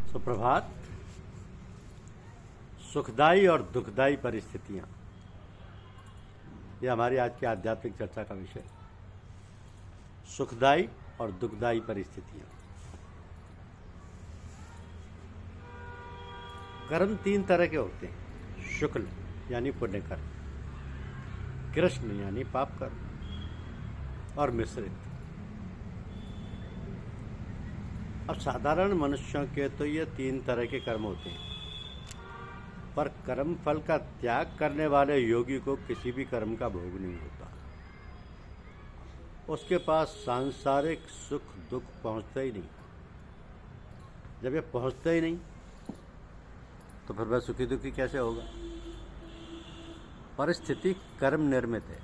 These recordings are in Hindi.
सुप्रभात। सुखदायी और दुखदायी परिस्थितियां, यह हमारी आज की आध्यात्मिक चर्चा का विषय। सुखदायी और दुखदायी परिस्थितियां। कर्म तीन तरह के होते हैं: शुक्ल यानी पुण्य कर्म, कृष्ण यानी पाप कर्म और मिश्रित। अब साधारण मनुष्यों के तो ये तीन तरह के कर्म होते हैं, पर कर्म फल का त्याग करने वाले योगी को किसी भी कर्म का भोग नहीं होता। उसके पास सांसारिक सुख दुख पहुंचता ही नहीं। जब ये पहुंचता ही नहीं तो फिर वह सुखी दुखी कैसे होगा? परिस्थिति कर्म निर्मित है।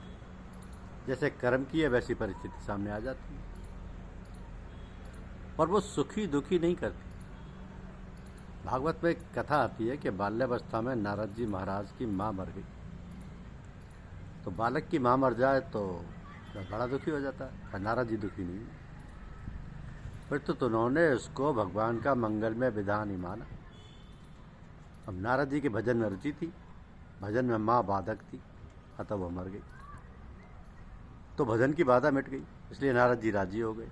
जैसे कर्म की है वैसी परिस्थिति सामने आ जाती है, और वो सुखी दुखी नहीं करती। भागवत में एक कथा आती है कि बाल्यावस्था में नारद जी महाराज की माँ मर गई। तो बालक की माँ मर जाए तो वह बड़ा दुखी हो जाता है, पर नारद जी दुखी नहीं। फिर तो उन्होंने उसको भगवान का मंगलमय विधान ही माना। अब नारद जी के भजन में रुचि थी, भजन में माँ बाधक थी, अतः वह मर गई। तो भजन की बाधा मिट गई, इसलिए नारद जी राजी हो गए।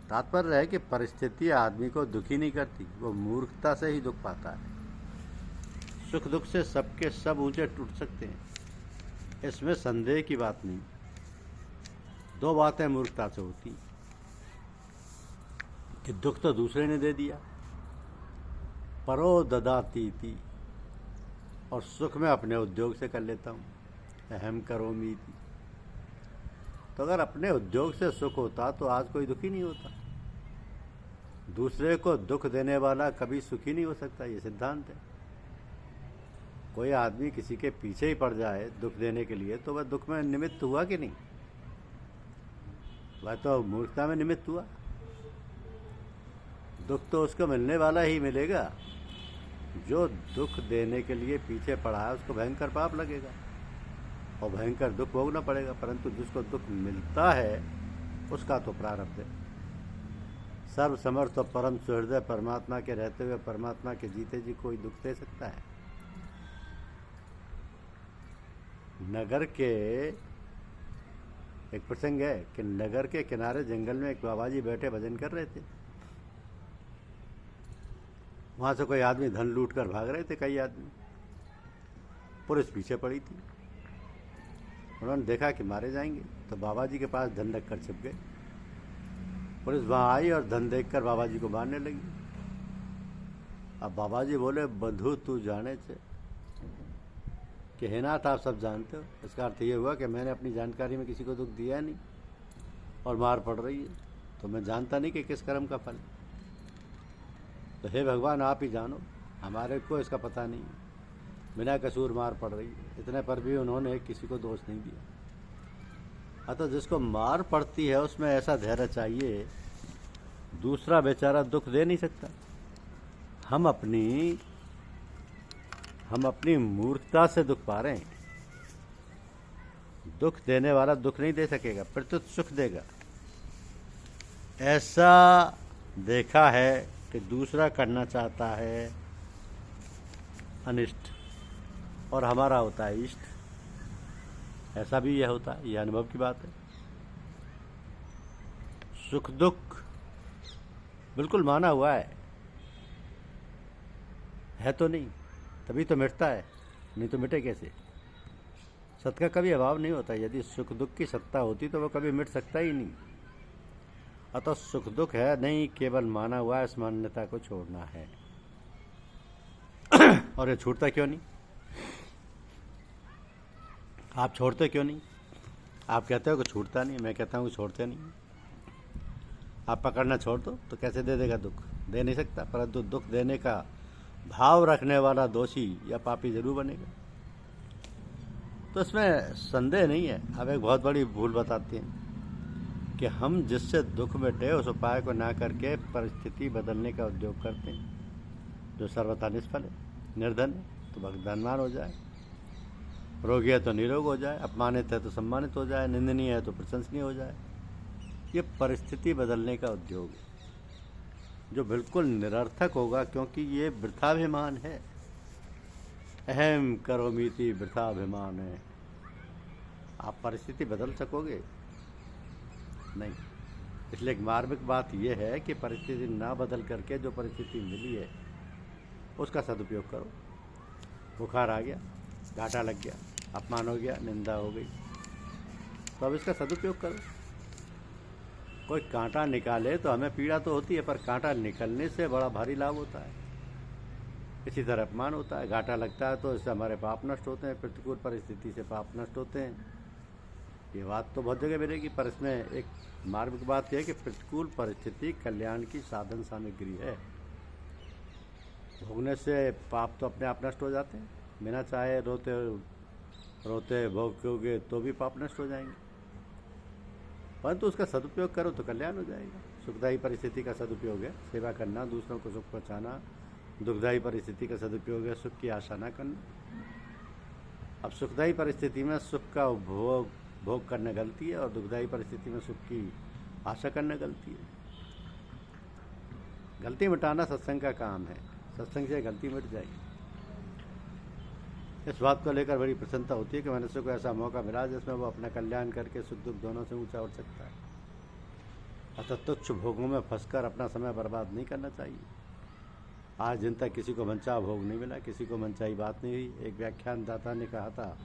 तात्पर्य है कि परिस्थिति आदमी को दुखी नहीं करती, वो मूर्खता से ही दुख पाता है। सुख दुख से सबके सब ऊंचे टूट सकते हैं, इसमें संदेह की बात नहीं। दो बातें मूर्खता से होती कि दुख तो दूसरे ने दे दिया, परो ददाती थी, और सुख में अपने उद्योग से कर लेता हूँ, अहम करोमी थी। तो अगर अपने उद्योग से सुख होता तो आज कोई दुखी नहीं होता। दूसरे को दुख देने वाला कभी सुखी नहीं हो सकता, ये सिद्धांत है। कोई आदमी किसी के पीछे ही पड़ जाए दुख देने के लिए तो वह दुख में निमित्त हुआ कि नहीं? वह तो मूर्खता में निमित्त हुआ। दुख तो उसको मिलने वाला ही मिलेगा। जो दुख देने के लिए पीछे पड़ा है उसको भयंकर पाप लगेगा और भयंकर दुख भोगना पड़ेगा, परंतु जिसको दुख मिलता है उसका तो प्रारब्ध है। सर्व समर्थ और परम सुहृदय परमात्मा के रहते हुए परमात्मा के जीते जी कोई दुख दे सकता है? नगर के एक प्रसंग है कि नगर के किनारे जंगल में एक बाबा जी बैठे भजन कर रहे थे। वहां से कोई आदमी धन लूट कर भाग रहे थे, कई आदमी। पुलिस पीछे पड़ी थी। उन्होंने देखा कि मारे जाएंगे तो बाबा जी के पास धन रखकर छिप गए। पुलिस वहां आई और धन देखकर बाबा जी को मारने लगी। अब बाबा जी बोले, बंधु तू जाने से कि हे नाथ, आप सब जानते हो। इसका अर्थ ये हुआ कि मैंने अपनी जानकारी में किसी को दुख दिया नहीं और मार पड़ रही है, तो मैं जानता नहीं कि किस कर्म का फल। तो हे भगवान, आप ही जानो, हमारे को इसका पता नहीं है। बिना कसूर मार पड़ रही है। इतने पर भी उन्होंने किसी को दोष नहीं दिया। अतः जिसको मार पड़ती है उसमें ऐसा धैर्य चाहिए, दूसरा बेचारा दुख दे नहीं सकता। हम अपनी मूर्खता से दुख पा रहे हैं। दुख देने वाला दुख नहीं दे सकेगा, प्रत्युत सुख देगा। ऐसा देखा है कि दूसरा करना चाहता है अनिष्ट और हमारा होता है इष्ट। ऐसा भी यह होता है, यह अनुभव की बात है। सुख दुख बिल्कुल माना हुआ है तो नहीं, तभी तो मिटता है, नहीं तो मिटे कैसे? सत का कभी अभाव नहीं होता। यदि सुख दुख की सत्ता होती तो वह कभी मिट सकता ही नहीं। अतः सुख दुख है नहीं, केवल माना हुआ है, इस मान्यता को छोड़ना है। और ये छूटता क्यों नहीं? आप छोड़ते क्यों नहीं? आप कहते हो कि छूटता नहीं, मैं कहता हूँ कि छोड़ते नहीं। आप पकड़ना छोड़ दो तो कैसे दे देगा दुख? दे नहीं सकता, परंतु दुख देने का भाव रखने वाला दोषी या पापी जरूर बनेगा। तो इसमें संदेह नहीं है। अब एक बहुत बड़ी भूल बताते हैं कि हम जिससे दुख मिटे उस उपाय को ना करके परिस्थिति बदलने का उद्योग करते हैं, जो सर्वथा निष्फल है। निर्धन है तो धनवान हो जाए, रोगी है तो निरोग हो जाए, अपमानित है तो सम्मानित हो जाए, निंदनीय है तो प्रशंसनीय हो जाए। ये परिस्थिति बदलने का उद्योग है। जो बिल्कुल निरर्थक होगा, क्योंकि ये वृथाभिमान है। अहम करोमीति वृथाभिमान है। आप परिस्थिति बदल सकोगे नहीं। इसलिए एक मार्मिक बात यह है कि परिस्थिति ना बदल करके जो परिस्थिति मिली है उसका सदुपयोग करो। बुखार आ गया, घाटा लग गया, अपमान हो गया, निंदा हो गई, तो अब इसका सदुपयोग करो। कोई कांटा निकाले तो हमें पीड़ा तो होती है, पर कांटा निकलने से बड़ा भारी लाभ होता है। इसी तरह अपमान होता है, घाटा लगता है तो इससे हमारे पाप नष्ट होते हैं, प्रतिकूल परिस्थिति से पाप नष्ट होते हैं। ये बात तो बहुत जगह मिलेगी, पर इसमें एक मार्मिक बात यह है कि प्रतिकूल परिस्थिति कल्याण की साधन सामग्री है। भोगने से पाप तो अपने आप नष्ट हो जाते हैं। बिना चाहे रोते रोते भोगोगे तो भी पाप नष्ट हो जाएंगे, परंतु उसका सदुपयोग करो तो कल्याण हो जाएगा। सुखदायी परिस्थिति का सदुपयोग है सेवा करना, दूसरों को सुख पहुँचाना। दुखदायी परिस्थिति का सदुपयोग है सुख की आशा न करना। अब सुखदायी परिस्थिति में सुख का भोग करना गलती है, और दुखदायी परिस्थिति में सुख की आशा करना गलती है। गलती मिटाना सत्संग का काम है, सत्संग से गलती मिट जाएगी। इस बात को लेकर बड़ी प्रसन्नता होती है कि मनुष्य को ऐसा मौका मिला जिसमें वो अपना कल्याण करके सुख दुख दोनों से ऊंचा उठ सकता है। अतः तुच्छ भोगों में फंसकर अपना समय बर्बाद नहीं करना चाहिए। आज दिन तक किसी को मनचाहा भोग नहीं मिला, किसी को मनचाही बात नहीं हुई। एक व्याख्यानदाता ने कहा था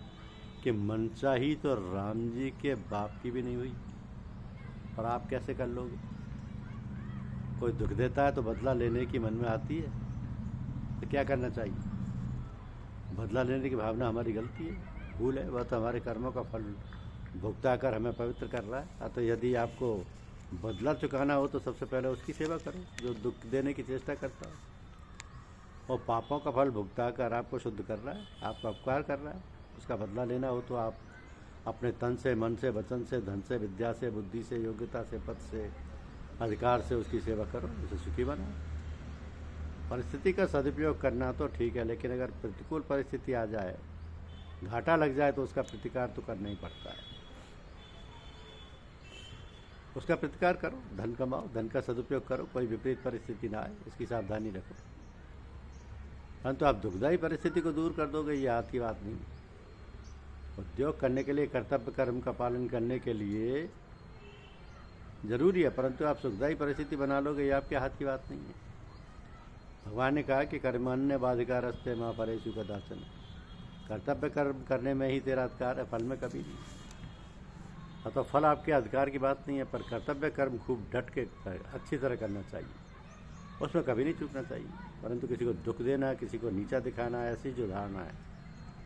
कि मनचाही तो राम जी के बाप की भी नहीं हुई, पर आप कैसे कर लोगे? कोई दुख देता है तो बदला लेने की मन में आती है, तो क्या करना चाहिए? बदला लेने की भावना हमारी गलती है, भूल है। वह तो हमारे कर्मों का फल भुगता कर हमें पवित्र कर रहा है। अतः यदि आपको बदला चुकाना हो तो सबसे पहले उसकी सेवा करो जो दुख देने की चेष्टा करता है, और पापों का फल भुगता कर आपको शुद्ध कर रहा है, आपका उपकार कर रहा है। उसका बदला लेना हो तो आप अपने तन से, मन से, वचन से, धन से, विद्या से, बुद्धि से, योग्यता से, पद से, अधिकार से उसकी सेवा करो, उसे सुखी बनाओ। परिस्थिति का सदुपयोग करना तो ठीक है, लेकिन अगर प्रतिकूल परिस्थिति आ जाए, घाटा लग जाए, तो उसका प्रतिकार तो करना ही पड़ता है। उसका प्रतिकार करो, धन कमाओ, धन का सदुपयोग करो, कोई विपरीत परिस्थिति ना आए इसकी सावधानी रखो। परंतु आप दुखदायी परिस्थिति को दूर कर दोगे, ये हाथ की बात नहीं। उद्योग करने के लिए, कर्तव्य कर्म का पालन करने के लिए जरूरी है, परंतु आप सुखदायी परिस्थिति बना लोगे, ये आपके हाथ की बात नहीं है। भगवान ने कहा कि कर्मण्य बाधिकार रस्ते माँ परेशु का दासन। कर्तव्य कर्म करने में ही तेरा अधिकार है, फल में कभी नहीं। तो फल आपके अधिकार की बात नहीं है, पर कर्तव्य कर्म खूब डट के अच्छी तरह करना चाहिए, उसमें कभी नहीं चूकना चाहिए। परंतु किसी को दुख देना, किसी को नीचा दिखाना, ऐसी जो धारणा है,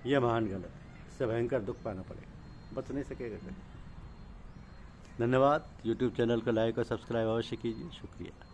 यह महान गलत है। इससे भयंकर दुख पाना पड़ेगा, बच नहीं सकेगा कभी। धन्यवाद। यूट्यूब चैनल को लाइक और सब्सक्राइब अवश्य कीजिए। शुक्रिया।